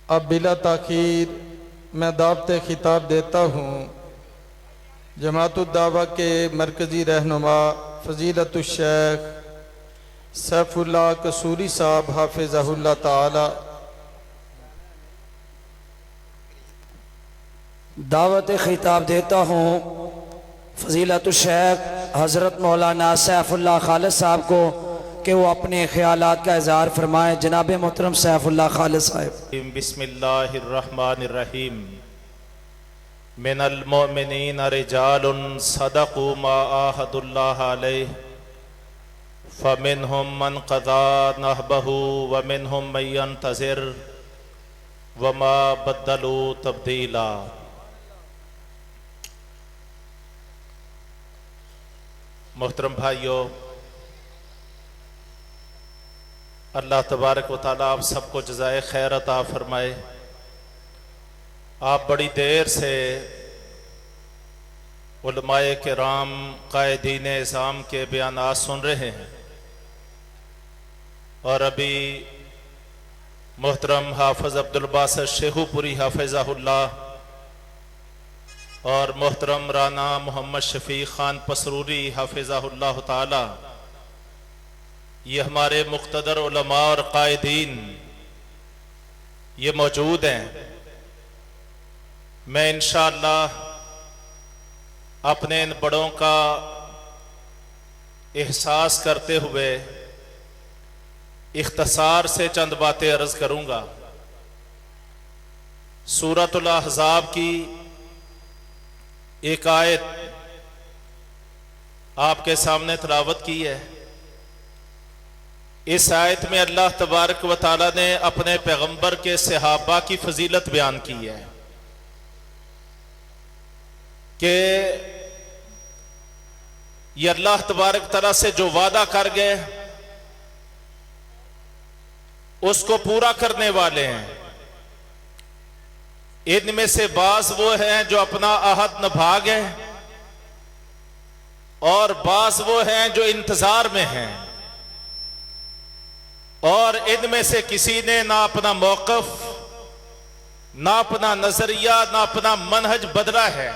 اب بلا تاخیر میں دعوت خطاب دیتا ہوں جماعت الدعوہ کے مرکزی رہنما فضیلت الشیخ سیف اللہ قصوری صاحب حافظہ اللہ تعالی۔ دعوت خطاب دیتا ہوں فضیلت الشیخ حضرت مولانا سیف اللہ خالد صاحب کو کہ وہ اپنے خیالات کا اظہار فرمائیں۔ جناب محترم سیف اللہ خالد صاحب۔ بسم اللہ الرحمن الرحیم۔ من المؤمنین رجال صدقوا ما عاہدوا اللہ علیہ فمنہم من قضى نحبہ ومنہم من ينتظر وما بدلوا تبدیلا۔ محترم بھائیو، اللہ تبارک و تعالیٰ آپ سب کو جزائے خیر عطا فرمائے۔ آپ بڑی دیر سے علماء کرام قائدین اعظام کے بیانات سن رہے ہیں، اور ابھی محترم حافظ عبدالباسط شیخو پوری حافظہ اللہ اور محترم رانا محمد شفیق خان پسروری حافظہ اللہ تعالی، یہ ہمارے مقتدر علماء اور قائدین یہ موجود ہیں۔ میں انشاءاللہ اپنے ان بڑوں کا احساس کرتے ہوئے اختصار سے چند باتیں عرض کروں گا۔ سورۃ الاحزاب کی ایک آیت آپ کے سامنے تلاوت کی ہے۔ اس آیت میں اللہ تبارک و تعالیٰ نے اپنے پیغمبر کے صحابہ کی فضیلت بیان کی ہے کہ یہ اللہ تبارک تعالیٰ سے جو وعدہ کر گئے اس کو پورا کرنے والے ہیں۔ ان میں سے بعض وہ ہیں جو اپنا عہد نبھا گئے، اور بعض وہ ہیں جو انتظار میں ہیں، اور ان میں سے کسی نے نہ اپنا موقف، نہ اپنا نظریہ، نہ اپنا منہج بدلا ہے۔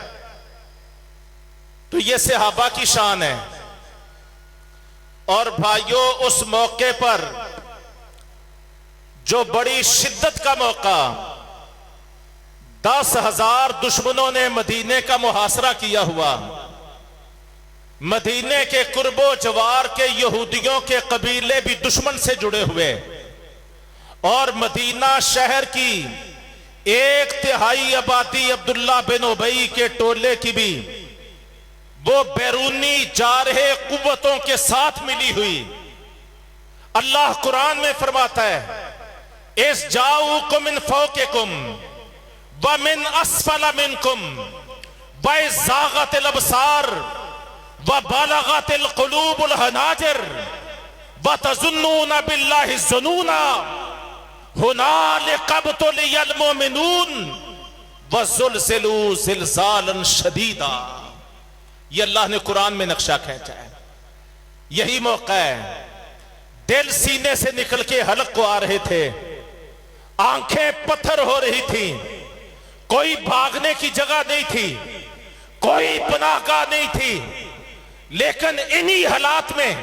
تو یہ صحابہ کی شان ہے۔ اور بھائیو، اس موقع پر جو بڑی شدت کا موقع، 10,000 دشمنوں نے مدینے کا محاصرہ کیا ہوا، مدینے کے قرب و جوار کے یہودیوں کے قبیلے بھی دشمن سے جڑے ہوئے، اور مدینہ شہر کی 1/3 آبادی عبداللہ بن ابی کے ٹولے کی بھی وہ بیرونی جارح قوتوں کے ساتھ ملی ہوئی۔ اللہ قرآن میں فرماتا ہے اِذْ جَاءُوكُم مِّن فَوْقِكُمْ وَمِنْ أَسْفَلَ مِنْكُمْ وَإِذْ زَاغَتِ الْأَبْصَارُ وَبَلَغَتِ الْقُلُوبُ الْحَنَاجِرَ وَتَظُنُّونَ بِاللَّهِ الظُّنُونَ هُنَالِكَ ابْتُلِيَ الْمُؤْمِنُونَ وَزُلْزِلُوا زِلْزَالًا شَدِيدًا۔ یہ اللہ نے قرآن میں نقشہ کھینچا ہے۔ یہی موقع ہے، دل سینے سے نکل کے حلق کو آ رہے تھے، آنکھیں پتھر ہو رہی تھیں، کوئی بھاگنے کی جگہ نہیں تھی، کوئی پناہ گاہ نہیں تھی، لیکن انہی حالات میں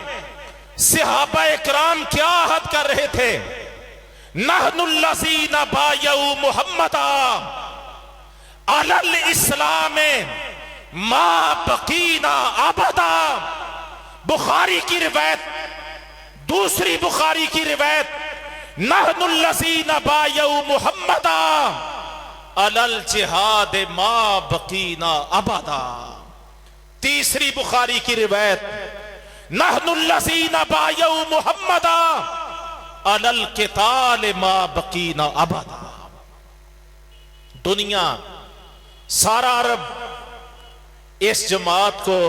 صحابہ اکرام کیا عہد کر رہے تھے؟ نحن الذین بایعوا محمدا علی الاسلام ما بقینا ابدا۔ بخاری کی روایت، دوسری بخاری کی روایت، نحن الذین بایعوا محمدا علی الجہاد ما بقینا ابدا۔ تیسری بخاری کی روایت، نحن الذین بایعوا محمدا علی القتال ما بقینا ابدا۔ دنیا، سارا عرب اس جماعت کو،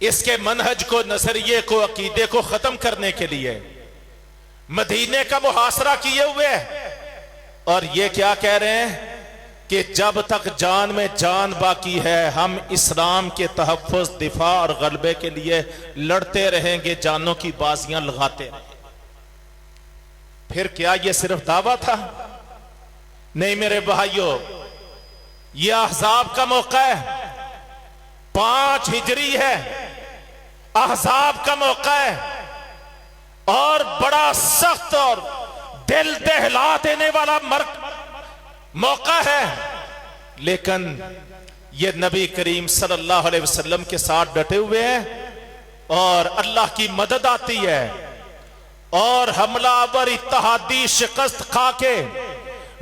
اس کے منہج کو، نظریے کو، عقیدے کو ختم کرنے کے لیے مدینے کا محاصرہ کیے ہوئے ہیں، اور یہ کیا کہہ رہے ہیں کہ جب تک جان میں جان باقی ہے ہم اسلام کے تحفظ، دفاع اور غلبے کے لیے لڑتے رہیں گے، جانوں کی بازیاں لگاتے رہیں گے۔ پھر کیا یہ صرف دعویٰ تھا؟ نہیں میرے بھائیوں، یہ احزاب کا موقع ہے، 5 ہجری ہے، احزاب کا موقع ہے، اور بڑا سخت اور دل دہلا دینے والا موقع ہے، لیکن یہ نبی کریم صلی اللہ علیہ وسلم کے ساتھ ڈٹے ہوئے ہیں اور اللہ کی مدد آتی ہے، اور حملہ آور اتحادی شکست کھا کے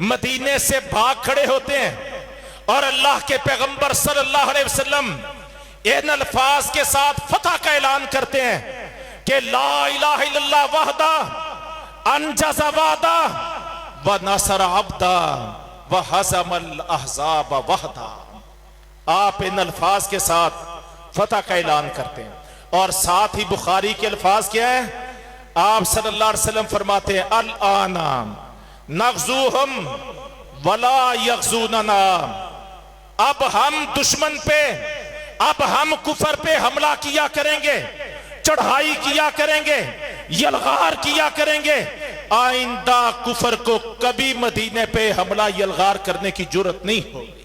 مدینے سے بھاگ کھڑے ہوتے ہیں، اور اللہ کے پیغمبر صلی اللہ علیہ وسلم ان الفاظ کے ساتھ فتح کا اعلان کرتے ہیں کہ لا الہ الا اللہ وحدہ انجز وعدہ ونصر عبدہ وہزم الاحزاب وحدہ۔ آپ ان الفاظ کے ساتھ فتح کا اعلان کرتے ہیں، اور ساتھ ہی بخاری کے الفاظ کیا ہیں؟ آپ صلی اللہ علیہ وسلم فرماتے ہیں الآن نغزوہم ولا یغزوننا، اب ہم دشمن پہ، اب ہم کفر پہ حملہ کیا کریں گے، چڑھائی کیا کریں گے، یلغار کیا کریں گے، آئندہ کفر کو کبھی مدینے پہ حملہ یلغار کرنے کی جرت نہیں ہوگی۔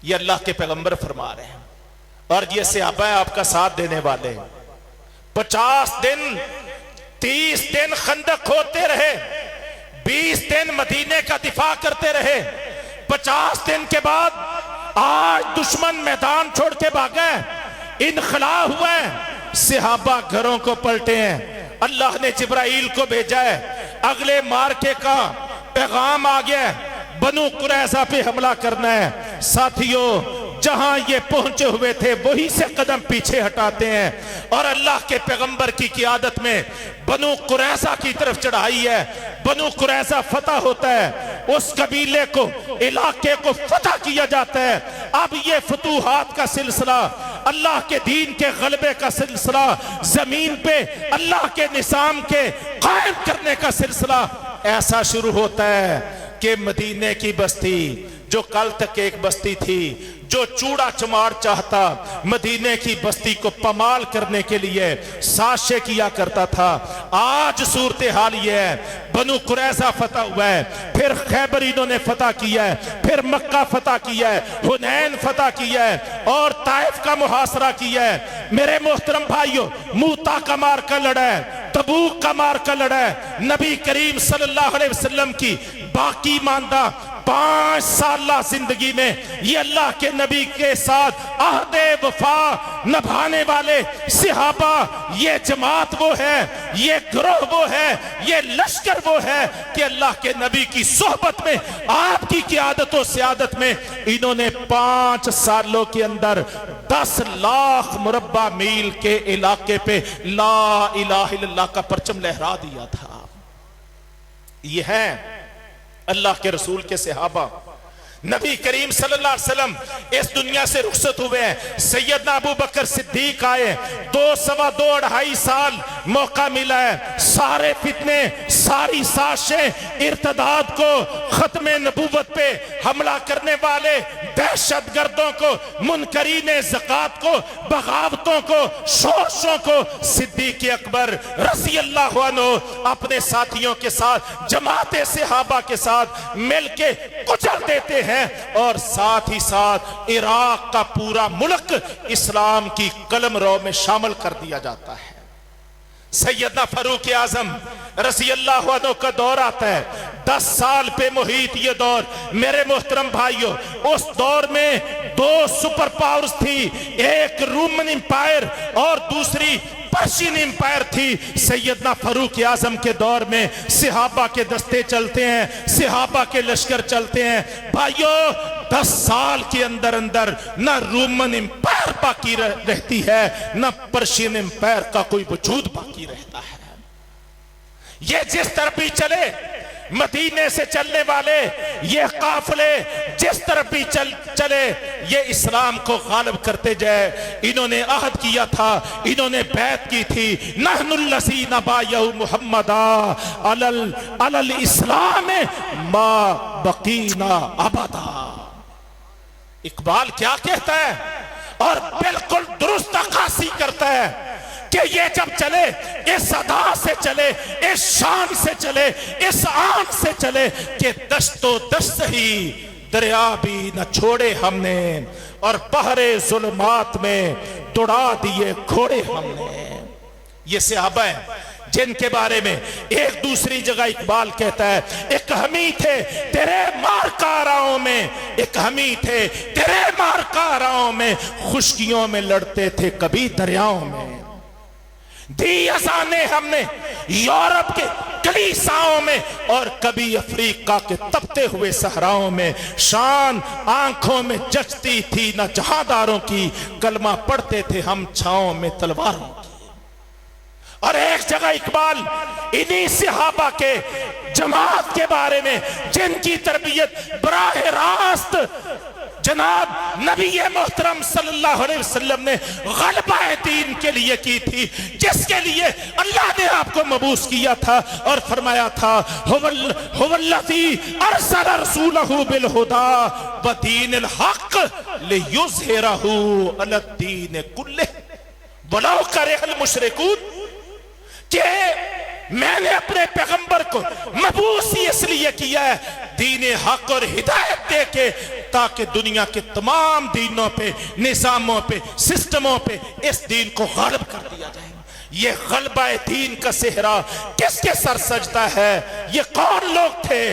یہ اللہ کے پیغمبر فرما رہے ہیں، اور یہ صحابہ آپ کا ساتھ دینے والے 50 دن 30 دن خندق کھودتے رہے، 20 دن مدینے کا دفاع کرتے رہے، 50 دن کے بعد آج دشمن میدان چھوڑ کے بھاگے، انخلا ہوا ہے، صحابہ گھروں کو پلٹے ہیں، اللہ نے جبرائیل کو بھیجا ہے، اگلے مارکے کا پیغام آ گیا ہے، بنو قریظہ پہ حملہ کرنا ہے۔ ساتھیوں، جہاں یہ پہنچے ہوئے تھے وہی سے قدم پیچھے ہٹاتے ہیں، اور اللہ کے پیغمبر کی قیادت میں بنو قریظہ کی طرف چڑھائی ہے، بنو قریظہ فتح ہوتا ہے، اس قبیلے کو، علاقے کو فتح کیا جاتا ہے۔ اب یہ فتوحات کا سلسلہ، اللہ کے دین کے غلبے کا سلسلہ، زمین پہ اللہ کے نظام کے قائم کرنے کا سلسلہ ایسا شروع ہوتا ہے کہ مدینے کی بستی جو کل تک ایک بستی تھی، جو چوڑا چمار چاہتا مدینے کی بستی کو پامال کرنے کے لیے سازشیں کیا کرتا تھا، آج صورتحال یہ ہے، بنو قریظہ فتح ہوا ہے، پھر خیبر انہوں نے فتح کیا ہے، پھر مکہ فتح کیا ہے، حنین فتح کیا ہے، اور طائف کا محاصرہ کیا ہے۔ میرے محترم بھائیوں، موتا کا مارکا لڑا ہے، تبوک کا مارکا لڑا ہے، نبی کریم صلی اللہ علیہ وسلم کی باقی ماندہ 5 سالہ زندگی میں یہ اللہ کے نبی کے ساتھ عہد وفا نبھانے والے صحابہ، یہ جماعت وہ ہے، یہ گروہ وہ ہے، یہ لشکر وہ ہے کہ اللہ کے نبی کی صحبت میں، آپ کی قیادت و سیادت میں انہوں نے 5 سالوں کے اندر 10 لاکھ مربع میل کے علاقے پہ لا الہ الا اللہ کا پرچم لہرا دیا تھا۔ یہ ہے اللہ کے رسول کے صحابہ۔ نبی کریم صلی اللہ علیہ وسلم اس دنیا سے رخصت ہوئے ہیں، سیدنا ابو بکر صدیق آئے، 2 سوا 2 2.5 سال موقع ملا ہے، سارے فتنے، ساری سازشیں، ارتداد کو، ختم نبوت پہ حملہ کرنے والے دہشت گردوں کو، منکرین زکات کو، بغاوتوں کو، شورشوں کو صدیق اکبر رضی اللہ عنہ اپنے ساتھیوں کے ساتھ، جماعت صحابہ کے ساتھ مل کے کچل دیتے ہیں، اور ساتھ ہی ساتھ عراق کا پورا ملک اسلام کی قلم رو میں شامل کر دیا جاتا ہے۔ سیدنا فاروق اعظم رضی اللہ عنہ کا دور آتا ہے، 10 سال پہ محیط یہ دور۔ میرے محترم بھائیوں، اس دور میں 2 سپر پاورز تھی، ایک رومن امپائر اور دوسری پرشین امپائر تھی۔ سیدنا فاروق اعظم کے دور میں صحابہ کے دستے چلتے ہیں، صحابہ کے لشکر چلتے ہیں۔ بھائیوں، 10 سال کے اندر اندر نہ رومن امپائر باقی رہتی ہے، نہ پرشین امپائر کا کوئی وجود باقی رہتا ہے۔ یہ جس طرح بھی چلے، مدینے سے چلنے والے یہ قافلے جس طرف بھی چلے، یہ اسلام کو غالب کرتے جائے۔ انہوں نے عہد کیا تھا، انہوں نے بیعت کی تھی، نحن الذین بایعوا محمدا علی الاسلام ما بقینا ابدا۔ اقبال کیا کہتا ہے اور بالکل درست عکاسی کرتا ہے کہ یہ جب چلے اس ادا سے چلے، اس شان سے چلے، اس آن سے چلے کہ دشت و دشت ہی دریا بھی نہ چھوڑے ہم نے، اور پہرے ظلمات میں دوڑا دیے گھوڑے ہم نے۔ یہ صحابہ ہیں جن کے بارے میں ایک دوسری جگہ اقبال کہتا ہے، ایک ہمی تھے تیرے مارکاراؤں میں، ایک ہمی تھے تیرے مارکاراؤں میں، خشکیوں میں لڑتے تھے کبھی دریاؤں میں۔ دی اذانیں ہم نے یورپ کے کلیساؤں میں، اور کبھی افریقہ کے تپتے ہوئے صحراؤں میں۔ شان آنکھوں میں جچتی تھی نہ جہانداروں کی، کلمہ پڑھتے تھے ہم چھاؤں میں تلواروں کی۔ اور ایک جگہ اقبال انہی صحابہ کے جماعت کے بارے میں جن کی تربیت براہ راست جناب نبی محترم صلی اللہ علیہ وسلم نے غلبہ دین کے لیے کی تھی، جس کے لیے اللہ نے آپ کو مبعوث کیا تھا اور فرمایا تھا هو الذی ارسل رسولہ بالہدی ودین الحق لیظہرہ علی الدین کلہ ولو کرہ المشرکون، کہ میں نے اپنے پیغمبر کو مبعوث اس لیے کیا ہے دین حق اور ہدایت دے کے، تاکہ دنیا کے تمام دینوں پہ، نظاموں پہ، سسٹموں پہ اس دین کو غالب کر دیا جائے۔ یہ غلبہ دین کا صحرا کس کے سر سجدہ ہے؟ یہ کون لوگ تھے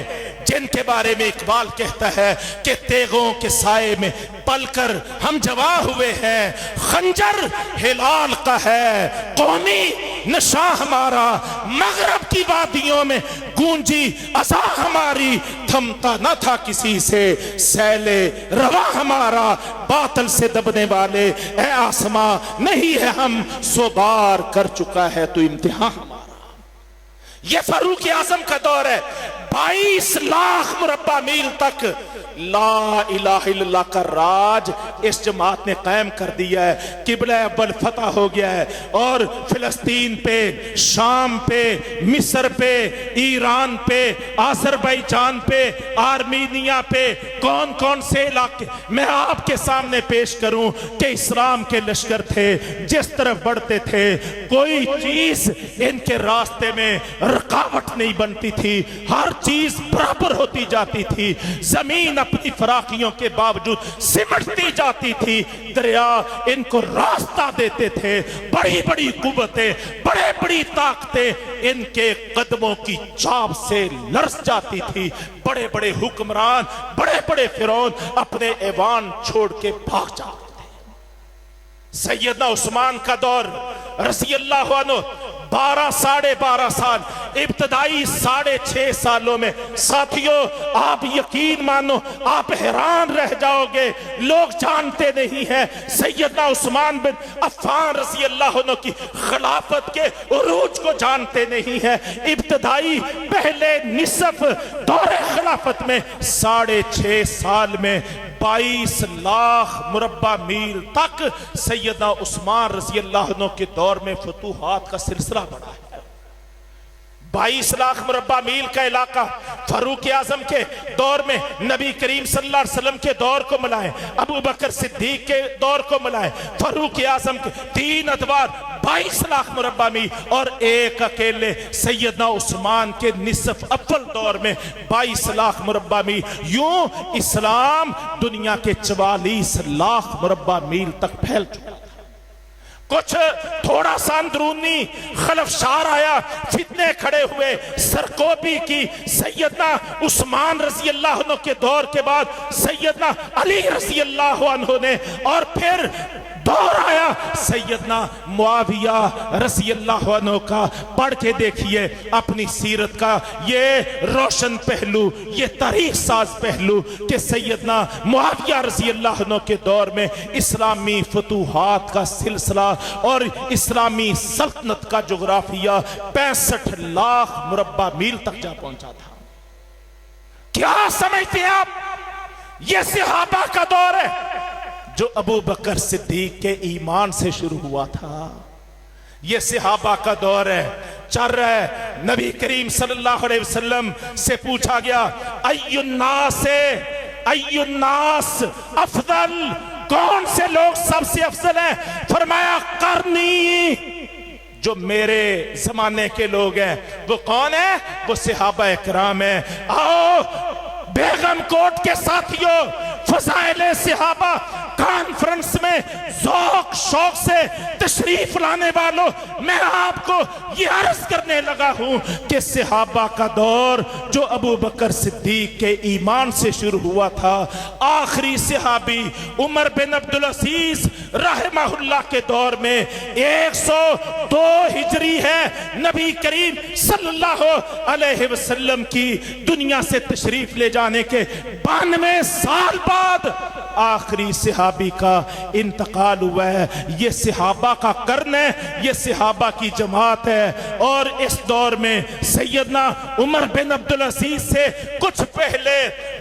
جن کے بارے میں اقبال کہتا ہے کہ تیغوں کے سائے میں پل کر ہم جواں ہوئے ہیں، خنجر ہلال کا ہے قومی نشاں ہمارا، مغرب کی وادیوں میں گونجی اذاں ہماری، تھمتا نہ تھا کسی سے سیل رواں ہمارا، باطل سے دبنے والے اے آسماں نہیں ہے ہم، سو بار کر چکا ہے تو امتحان ہمارا۔ یہ فاروق اعظم کا دور ہے، 22 لاکھ مربع میل تک لا الہ الا اللہ کا راج اس جماعت نے قائم کر دیا ہے۔ قبلہ اول فتح ہو گیا ہے، اور فلسطین پہ، شام پہ، مصر پہ، ایران پہ، آذربائیجان پہ، آرمینیا پہ، کون کون سے علاقے میں آپ کے سامنے پیش کروں کہ اسلام کے لشکر تھے، جس طرف بڑھتے تھے کوئی چیز ان کے راستے میں رکاوٹ نہیں بنتی تھی، ہر چیز برابر ہوتی جاتی تھی، زمین اپنی فراخیوں کے باوجود سمٹتی جاتی تھی، دریا ان کو راستہ دیتے تھے، بڑی بڑی قوتیں، بڑے بڑی طاقتیں ان کے قدموں کی چاپ سے لرز جاتی تھی، بڑے بڑے حکمران، بڑے بڑے فرعون اپنے ایوان چھوڑ کے بھاگ جاتے تھے۔ سیدنا عثمان کا دور رضی اللہ عنہ 12 سال، ابتدائی 6.5 سالوں میں ساتھیوں آپ یقین مانو آپ حیران رہ جاؤ گے، لوگ جانتے نہیں ہیں سیدنا عثمان بن عفان رضی اللہ عنہ کی خلافت کے عروج کو جانتے نہیں ہیں۔ ابتدائی پہلے نصف دور خلافت میں 6.5 سال میں 22 لاکھ مربع میل تک سیدنا عثمان رضی اللہ عنہ کے دور میں فتوحات کا سلسلہ بڑھا ہے۔ 22 لاکھ مربع میل کا علاقہ فاروق اعظم کے دور میں نبی کریم صلی اللہ علیہ وسلم کے دور کو ملائیں، ابو بکر صدیق کے دور کو ملائیں، فاروق اعظم کے 3 ادوار 22 لاکھ مربع میل، اور ایک اکیلے سیدنا عثمان کے نصف اول دور میں 22 لاکھ مربع میل، یوں اسلام دنیا کے 44 لاکھ مربع میل تک پھیل چکا۔ کچھ تھوڑا سا اندرونی خلفشار آیا، فتنے کھڑے ہوئے، سرکوبی کی، سیدنا عثمان رضی اللہ عنہ کے دور کے بعد سیدنا علی رضی اللہ عنہ نے، اور پھر دور آیا سیدنا معاویہ رضی اللہ عنہ کا۔ پڑھ کے دیکھیے اپنی سیرت کا یہ روشن پہلو، یہ تاریخ ساز پہلو کہ سیدنا معاویہ رضی اللہ عنہ کے دور میں اسلامی فتوحات کا سلسلہ اور اسلامی سلطنت کا جغرافیہ 65 لاکھ مربع میل تک جا پہنچا تھا۔ کیا سمجھتے ہیں آپ؟ یہ صحابہ کا دور ہے جو ابو بکر صدیق کے ایمان سے شروع ہوا تھا۔ یہ صحابہ کا دور ہے، چل رہا ہے۔ نبی کریم صلی اللہ علیہ وسلم سے پوچھا گیا ای الناس افضل، کون سے لوگ سب سے افضل ہیں؟ فرمایا قرنی، جو میرے زمانے کے لوگ ہیں وہ کون ہیں؟ وہ صحابہ اکرام ہیں۔ آؤ بیگم کوٹ کے ساتھیوں، فضائل صحابہ کانفرنس میں ذوق شوق سے تشریف لانے والوں، میں آپ کو یہ عرض کرنے لگا ہوں کہ صحابہ کا دور جو ابو بکر صدیق کے ایمان سے شروع ہوا تھا، آخری صحابی عمر بن عبدالعزیز رحمہ اللہ کے دور میں 102 ہجری ہے، نبی کریم صلی اللہ علیہ وسلم کی دنیا سے تشریف لے جانے کے 92 سال بعد آخری صحابی کا انتقال ہوا ہے۔ یہ صحابہ کا قرن ہے، یہ صحابہ کی جماعت ہے، اور اس دور میں سیدنا عمر بن عبدالعزیز سے کچھ پہلے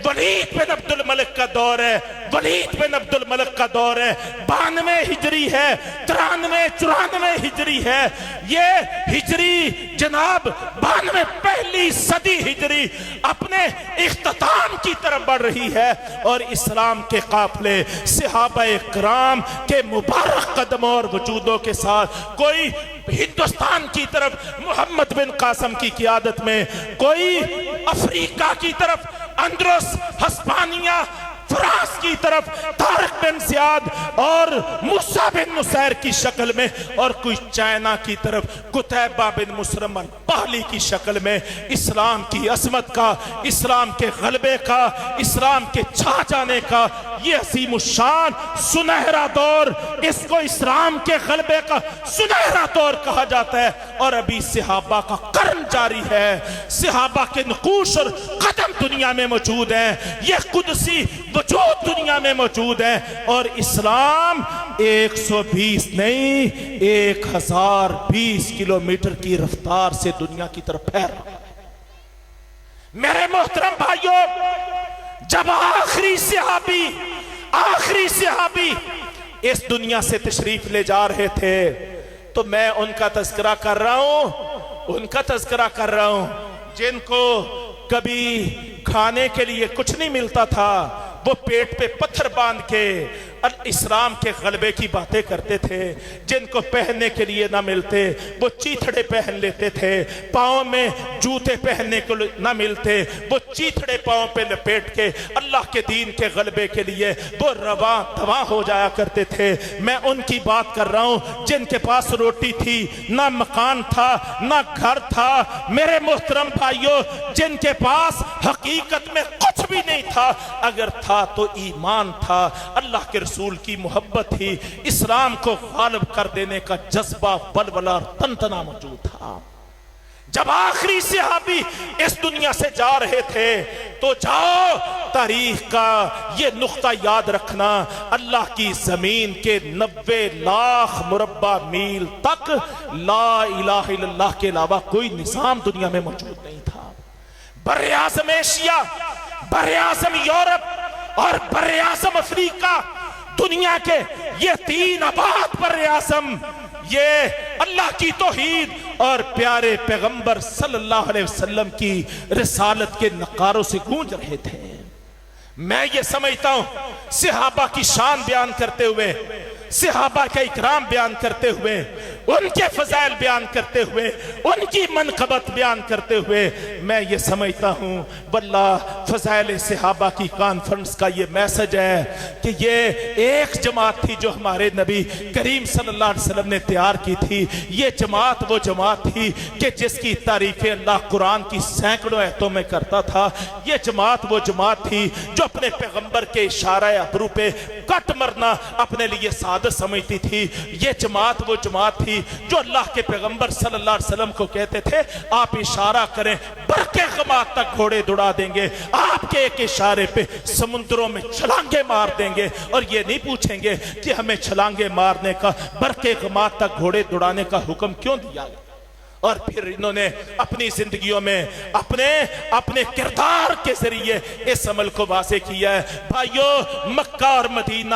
ولید بن عبد الملک کا دور ہے، ولید بن عبد الملک کا دور ہے، 92 ہجری ہے، 93 94 ہجری ہے، یہ ہجری جناب 92 پہلی صدی ہجری اپنے اختتام کی طرف بڑھ رہی ہے، اور اسلام کے قافلے صحابہ اکرام کے مبارک قدموں اور وجودوں کے ساتھ، کوئی ہندوستان کی طرف محمد بن قاسم کی قیادت میں، کوئی افریقہ کی طرف اندلس ہسپانیہ فرانس کی طرف طارق بن زیاد اور موسیٰ بن نصیر کی شکل میں، اور کوئی چائنا کی طرف قتیبہ بن مسلم البہلی کی شکل میں اسلام کی عظمت کا، اسلام کے غلبے کا، اسلام کے چھا جانے کا یہ عظیم الشان سنہرا دور، اس کو اسلام کے غلبے کا سنہرا دور کہا جاتا ہے، اور ابھی صحابہ کا قرن جاری ہے، صحابہ کے نقوش اور قدم دنیا میں موجود ہیں، یہ قدسی وجود دنیا میں موجود ہے، اور اسلام 120 نہیں 1020 کلومیٹر کی رفتار سے دنیا کی طرف پھیل رہا ہے۔ میرے محترم بھائیوں، جب آخری صحابی اس دنیا سے تشریف لے جا رہے تھے تو میں ان کا تذکرہ کر رہا ہوں جن کو کبھی کھانے کے لیے کچھ نہیں ملتا تھا، وہ پیٹ پہ پتھر باندھ کے اسلام کے غلبے کی باتیں کرتے تھے، جن کو پہننے کے لیے نہ ملتے وہ چیتھڑے پہن لیتے تھے، پاؤں میں جوتے پہننے کو نہ ملتے وہ چیتھڑے پاؤں پہ لپیٹ کے اللہ کے دین کے غلبے کے لیے وہ رواں دواں ہو جایا کرتے تھے۔ میں ان کی بات کر رہا ہوں جن کے پاس روٹی تھی، نہ مکان تھا، نہ گھر تھا، میرے محترم بھائیوں، جن کے پاس حقیقت میں کچھ بھی نہیں تھا، اگر تھا تو ایمان تھا، اللہ کے رسول کی محبت تھی، اسلام کو غالب کر دینے کا جذبہ، ولولہ اور تنتنا موجود تھا۔ جب آخری صحابی اس دنیا سے جا رہے تھے تو جاؤ تاریخ کا یہ نقطہ یاد رکھنا، اللہ کی زمین کے 90 لاکھ مربع میل تک لا الہ الا اللہ کے علاوہ کوئی نظام دنیا میں موجود نہیں تھا۔ بر اعظم ایشیا، بر اعظم یورپ اور بر اعظم افریقہ، دنیا کے یہ 3 آباد بر اعظم، یہ اللہ کی توحید اور پیارے پیغمبر صلی اللہ علیہ وسلم کی رسالت کے نقاروں سے گونج رہے تھے۔ میں یہ سمجھتا ہوں صحابہ کی شان بیان کرتے ہوئے، صحابہ کا اکرام بیان کرتے ہوئے، ان کے فضائل بیان کرتے ہوئے، ان کی منقبت بیان کرتے ہوئے، میں یہ سمجھتا ہوں واللہ فضائل صحابہ کی کانفرنس کا یہ میسج ہے کہ یہ ایک جماعت تھی جو ہمارے نبی کریم صلی اللہ علیہ وسلم نے تیار کی تھی۔ یہ جماعت وہ جماعت تھی کہ جس کی تعریفیں اللہ قرآن کی سینکڑوں آیتوں میں کرتا تھا۔ یہ جماعت وہ جماعت تھی جو اپنے پیغمبر کے اشارہ ابرو پہ کٹ مرنا اپنے لیے سعادت سمجھتی تھی۔ یہ جماعت وہ جماعت تھی جو اللہ کے پیغمبر صلی اللہ علیہ وسلم کو کہتے تھے آپ اشارہ کریں برکے غمات تک گھوڑے دوڑا دیں گے، آپ کے ایک اشارے پہ سمندروں میں چھلانگے مار دیں گے، اور یہ نہیں پوچھیں گے کہ ہمیں چھلانگے مارنے کا، برکے غمات تک گھوڑے دوڑانے کا حکم کیوں دیا گیا۔ اور پھر انہوں نے اپنی زندگیوں میں اپنے کردار کے ذریعے اس عمل کو واضح کیا ہے۔ بھائیو، مکہ اور مدینہ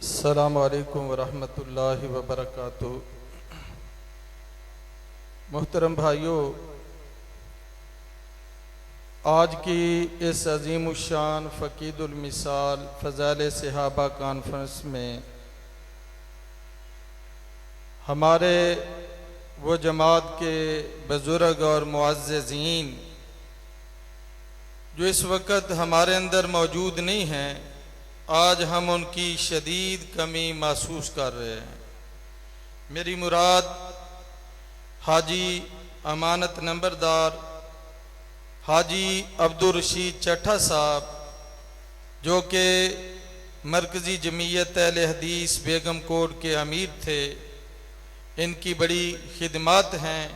السلام علیکم ورحمۃ اللہ وبرکاتہ۔ محترم بھائیوں، آج کی اس عظیم الشان فقید المثال فضائل صحابہ کانفرنس میں ہمارے وہ جماعت کے بزرگ اور معززین جو اس وقت ہمارے اندر موجود نہیں ہیں، آج ہم ان کی شدید کمی محسوس کر رہے ہیں۔ میری مراد حاجی امانت نمبردار حاجی عبدالرشید چٹھا صاحب، جو کہ مرکزی جمعیت اہل حدیث بیگم کوٹ کے امیر تھے، ان کی بڑی خدمات ہیں،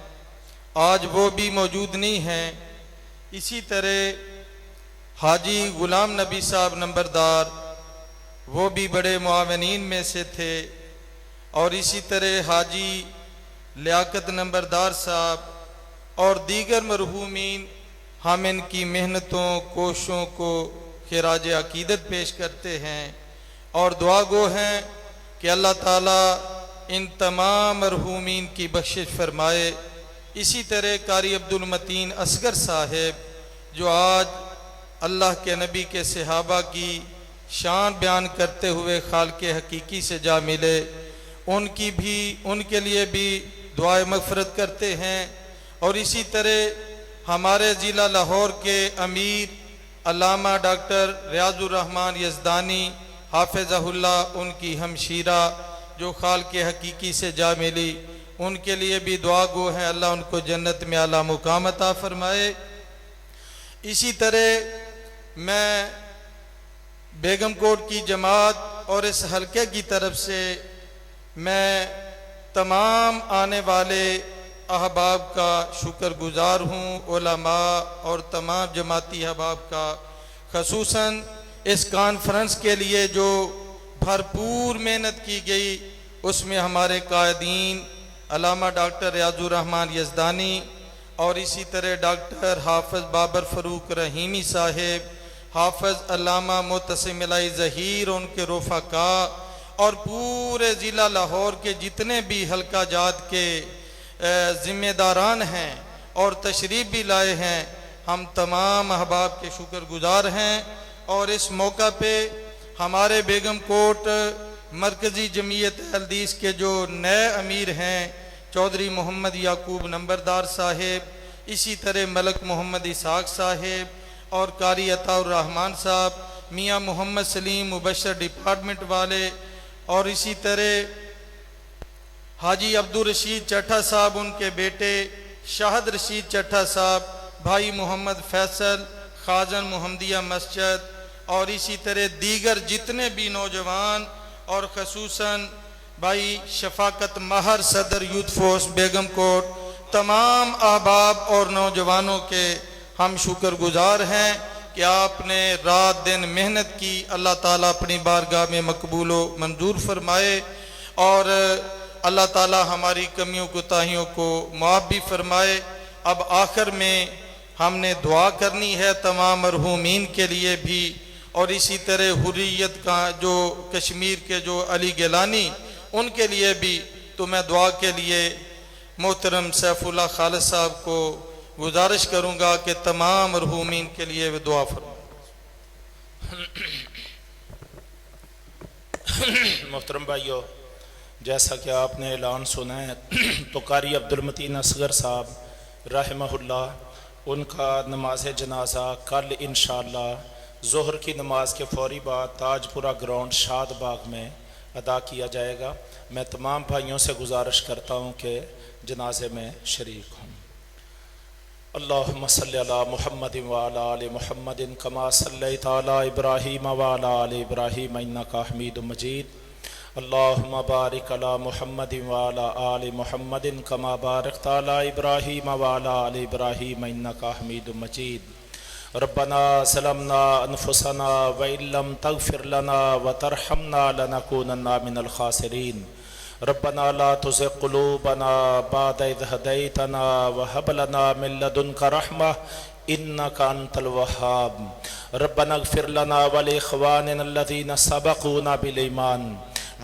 آج وہ بھی موجود نہیں ہیں۔ اسی طرح حاجی غلام نبی صاحب نمبردار، وہ بھی بڑے معاونین میں سے تھے، اور اسی طرح حاجی لیاقت نمبردار صاحب اور دیگر مرحومین، ہم ان کی محنتوں کوششوں کو خراج عقیدت پیش کرتے ہیں اور دعا گو ہیں کہ اللہ تعالیٰ ان تمام مرحومین کی بخشش فرمائے۔ اسی طرح قاری عبدالمتین اصغر صاحب، جو آج اللہ کے نبی کے صحابہ کی شان بیان کرتے ہوئے خالق حقیقی سے جا ملے، ان کے لیے بھی دعائے مغفرت کرتے ہیں۔ اور اسی طرح ہمارے ضلع لاہور کے امیر علامہ ڈاکٹر ریاض الرحمن یزدانی حافظہ اللہ، ان کی ہمشیرہ جو خالق حقیقی سے جا ملی، ان کے لیے بھی دعا گو ہیں، اللہ ان کو جنت میں اعلیٰ مقام عطا فرمائے۔ اسی طرح میں بیگم کوٹ کی جماعت اور اس حلقے کی طرف سے میں تمام آنے والے احباب کا شکر گزار ہوں، علماء اور تمام جماعتی احباب کا، خصوصاً اس کانفرنس کے لیے جو بھرپور محنت کی گئی، اس میں ہمارے قائدین علامہ ڈاکٹر ریاض الرحمن یزدانی اور اسی طرح ڈاکٹر حافظ بابر فروق رحیمی صاحب، حافظ علامہ معتصم الہی ظہیر، ان کے رفقاء اور پورے ضلع لاہور کے جتنے بھی حلقہ جات کے ذمہ داران ہیں اور تشریف بھی لائے ہیں، ہم تمام احباب کے شکر گزار ہیں۔ اور اس موقع پہ ہمارے بیگم کوٹ مرکزی جمعیت حدیث کے جو نئے امیر ہیں، چودھری محمد یعقوب نمبردار صاحب، اسی طرح ملک محمد اسحاق صاحب اور قاری عطا الرحمن صاحب، میاں محمد سلیم مبشر ڈپارٹمنٹ والے، اور اسی طرح حاجی عبدالرشید چٹھا صاحب، ان کے بیٹے شاہد رشید چٹھا صاحب، بھائی محمد فیصل خازن محمدیہ مسجد، اور اسی طرح دیگر جتنے بھی نوجوان، اور خصوصاً بھائی شفاقت ماہر صدر یوتھ فورس بیگم کوٹ، تمام احباب اور نوجوانوں کے ہم شکر گزار ہیں کہ آپ نے رات دن محنت کی، اللہ تعالیٰ اپنی بارگاہ میں مقبول و منظور فرمائے، اور اللہ تعالیٰ ہماری کمیوں کوتاہیوں کو معاف بھی فرمائے۔ اب آخر میں ہم نے دعا کرنی ہے تمام مرحومین کے لیے بھی، اور اسی طرح حریت کا جو کشمیر کے جو علی گیلانی، ان کے لیے بھی۔ تو میں دعا کے لیے محترم سیف اللہ خالد صاحب کو گزارش کروں گا کہ تمام مرحومین کے لیے وہ دعا فرمائیں۔ محترم بھائیو، جیسا کہ آپ نے اعلان سنا ہے تو قاری عبدالمتین اصغر صاحب رحمہ اللہ، ان کا نماز جنازہ کل انشاءاللہ ظہر کی نماز کے فوری بعد تاج پورہ گراؤنڈ شاد باغ میں ادا کیا جائے گا۔ میں تمام بھائیوں سے گزارش کرتا ہوں کہ جنازے میں شریک ہوں۔ اللہم صلی علی محمد وعلی آل محمد کما صلیت علی ابراہیم وعلی آل ابراہیم انکا حمید مجید۔ اللہم بارک علی محمد وعلی آل محمد کما بارکت علی ابراہیم وعلی آل ابراہیم انکا حمید مجید۔ ربنا ظلمنا انفسنا وإن لم تغفر لنا وترحمنا لنكونن من الخاسرین۔ ربنا لا تزغ قلوبنا بعد إذ هديتنا وهب لنا من لدنك رحمة إنك أنت الوهاب۔ ربنا اغفر لنا ولإخواننا الذين سبقونا بالإيمان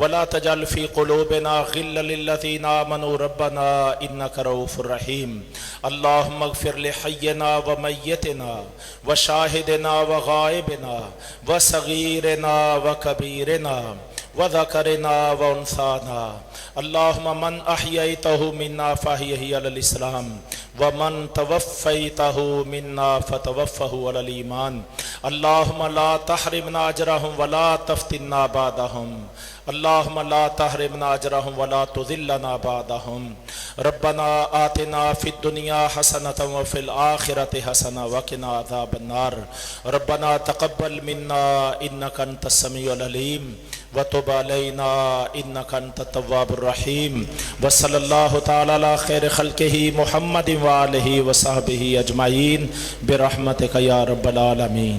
ولا تجعل في قلوبنا غلا للذين آمنوا ربنا إنك رؤوف رحيم اللهم اغفر لحينا وميتنا وشاهدنا وغائبنا وصغيرنا وكبيرنا وذكرنا وانثانا اللهم من احييته منا فاحيه على الاسلام ومن توفيته منا فتوفه على الايمان اللهم لا تحرمنا اجرهم ولا تفتنا بعدهم اللهم لا تحرمنا اجرهم ولا تذلنا بعدهم ربنا آتنا في الدنيا حسنة وفي الآخرة حسنة وقنا عذاب النار ربنا تقبل منا إنك أنت السميع العليم وتب علينا إنك أنت التواب الرحيم وصلى الله تعالى على خير خلقه محمد وآله وصحبه أجمعين برحمتك يا رب العالمين.